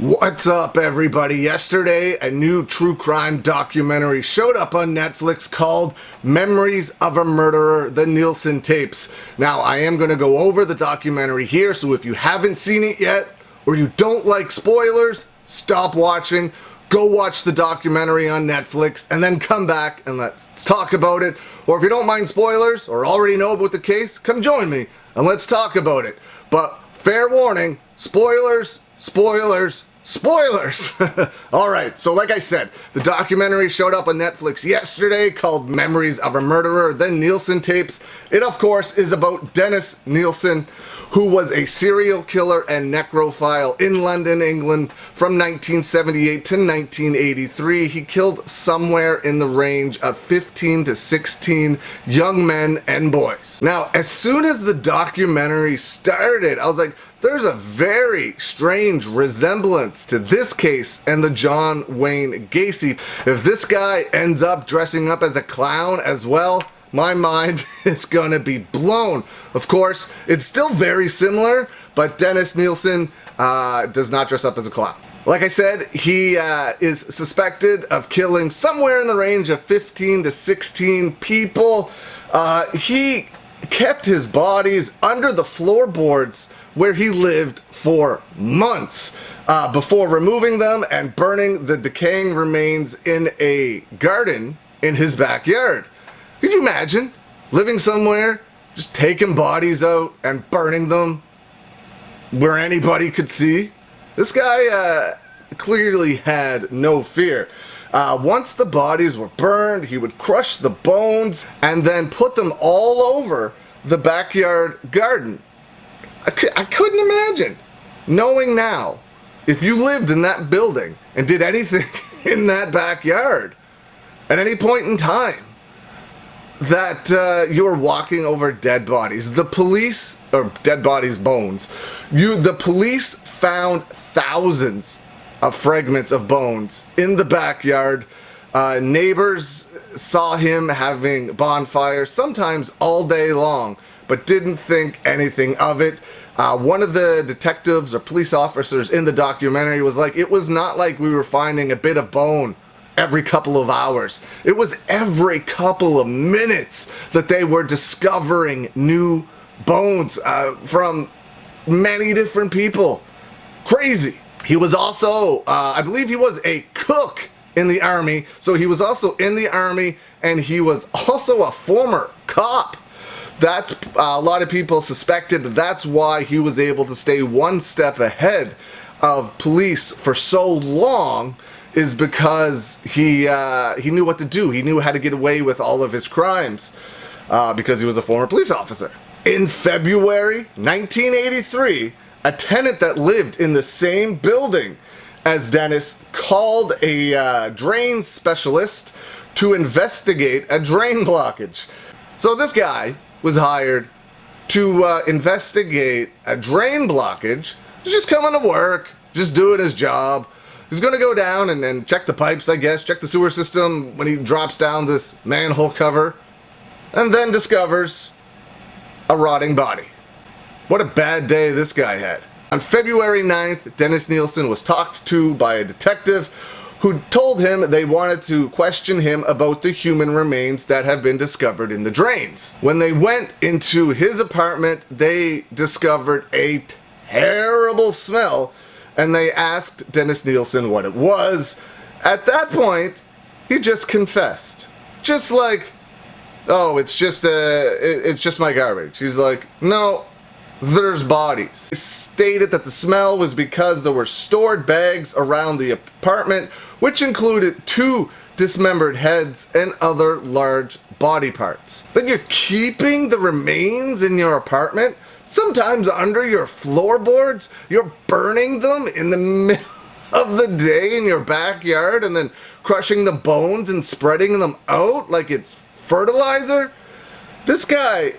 What's up, everybody? Yesterday, a new true crime documentary showed up on Netflix called Memories of a Murderer, the Nilsen tapes. Now, I am going to go over the documentary here, so if you haven't seen it yet, or you don't like spoilers, stop watching, go watch the documentary on Netflix, and then come back and let's talk about it. Or if you don't mind spoilers, or already know about the case, come join me, and let's talk about it. But, fair warning, spoilers, spoilers, spoilers! Alright, so like I said, the documentary showed up on Netflix yesterday called Memories of a Murderer, the Nilsen tapes. It, of course, is about Dennis Nilsen, who was a serial killer and necrophile in London, England from 1978 to 1983. He killed somewhere in the range of 15 to 16 young men and boys. Now, as soon as the documentary started, I was like, there's a very strange resemblance to this case and the John Wayne Gacy. If this guy ends up dressing up as a clown as well, my mind is gonna be blown. Of course, it's still very similar, but Dennis Nilsen does not dress up as a clown. Like I said, he is suspected of killing somewhere in the range of 15 to 16 people. He kept his bodies under the floorboards where he lived for months before removing them and burning the decaying remains in a garden in his backyard. Could you imagine living somewhere, just taking bodies out and burning them where anybody could see? This guy clearly had no fear. Once the bodies were burned, he would crush the bones and then put them all over the backyard garden. I couldn't imagine, knowing now, if you lived in that building and did anything in that backyard at any point in time, that you were walking over dead bodies. The police, or dead bodies' bones, the police found thousands of fragments of bones in the backyard. Neighbors saw him having bonfires, sometimes all day long, but didn't think anything of it. One of the detectives or police officers in the documentary was like, it was not like we were finding a bit of bone every couple of hours. It was every couple of minutes that they were discovering new bones from many different people. Crazy. He was also, I believe he was a cook in the army, so he was also in the army, and he was also a former cop. That's a lot of people suspected that's why he was able to stay one step ahead of police for so long, is because he knew what to do. He knew how to get away with all of his crimes because he was a former police officer. In February 1983, a tenant that lived in the same building as Dennis called a drain specialist to investigate a drain blockage. So this guy was hired to investigate a drain blockage. He's just coming to work, just doing his job. He's going to go down and check the pipes, I guess, check the sewer system when he drops down this manhole cover, and then discovers a rotting body. What a bad day this guy had. On February 9th, Dennis Nilsen was talked to by a detective who told him they wanted to question him about the human remains that have been discovered in the drains. When they went into his apartment, they discovered a terrible smell, and they asked Dennis Nilsen what it was. At that point, he just confessed. Just like, oh, it's just my garbage. He's like, no, there's bodies. He stated that the smell was because there were stored bags around the apartment, which included 2 dismembered heads and other large body parts. Then you're keeping the remains in your apartment? Sometimes under your floorboards, you're burning them in the middle of the day in your backyard and then crushing the bones and spreading them out like it's fertilizer? This guy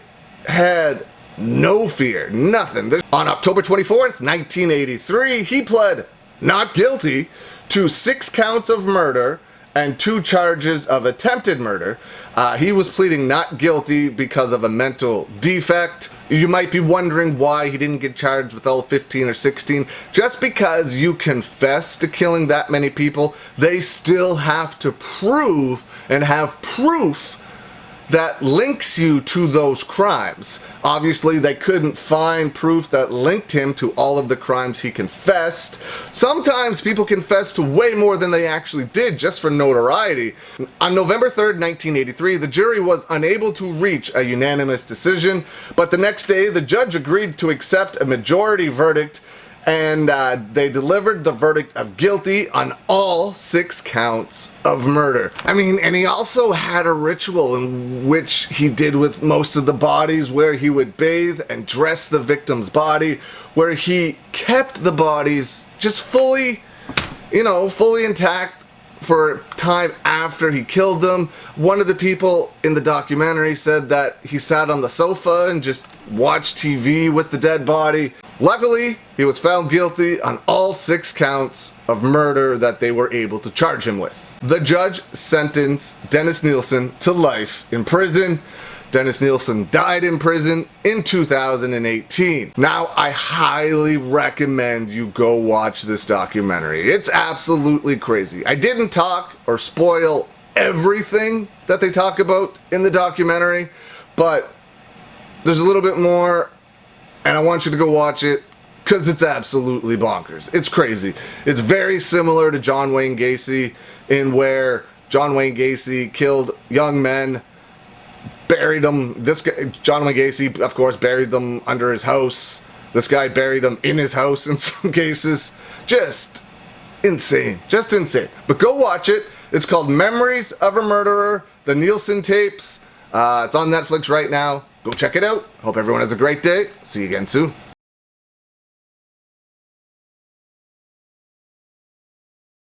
had no fear, nothing. On October 24th, 1983, he pled not guilty to 6 counts of murder and 2 charges of attempted murder. He was pleading not guilty because of a mental defect. You might be wondering why he didn't get charged with all 15 or 16. Just because you confess to killing that many people, they still have to prove and have proof that links you to those crimes. Obviously, they couldn't find proof that linked him to all of the crimes he confessed. Sometimes people confess to way more than they actually did just for notoriety. On November 3rd, 1983, the jury was unable to reach a unanimous decision, but the next day the judge agreed to accept a majority verdict, and they delivered the verdict of guilty on all 6 counts of murder. I mean, and he also had a ritual in which he did with most of the bodies, where he would bathe and dress the victim's body, where he kept the bodies just fully intact for time after he killed them. One of the people in the documentary said that he sat on the sofa and just watched TV with the dead body. Luckily, he was found guilty on all 6 counts of murder that they were able to charge him with. The judge sentenced Dennis Nilsen to life in prison. Dennis Nilsen died in prison in 2018. Now, I highly recommend you go watch this documentary. It's absolutely crazy. I didn't talk or spoil everything that they talk about in the documentary, but there's a little bit more, and I want you to go watch it because it's absolutely bonkers. It's crazy. It's very similar to John Wayne Gacy, in where John Wayne Gacy killed young men, buried them. This guy, John Wayne Gacy, of course, buried them under his house. This guy buried them in his house in some cases. Just insane. Just insane. But go watch it. It's called Memories of a Murderer, the Nilsen tapes. It's on Netflix right now. Go check it out. Hope everyone has a great day. See you again soon.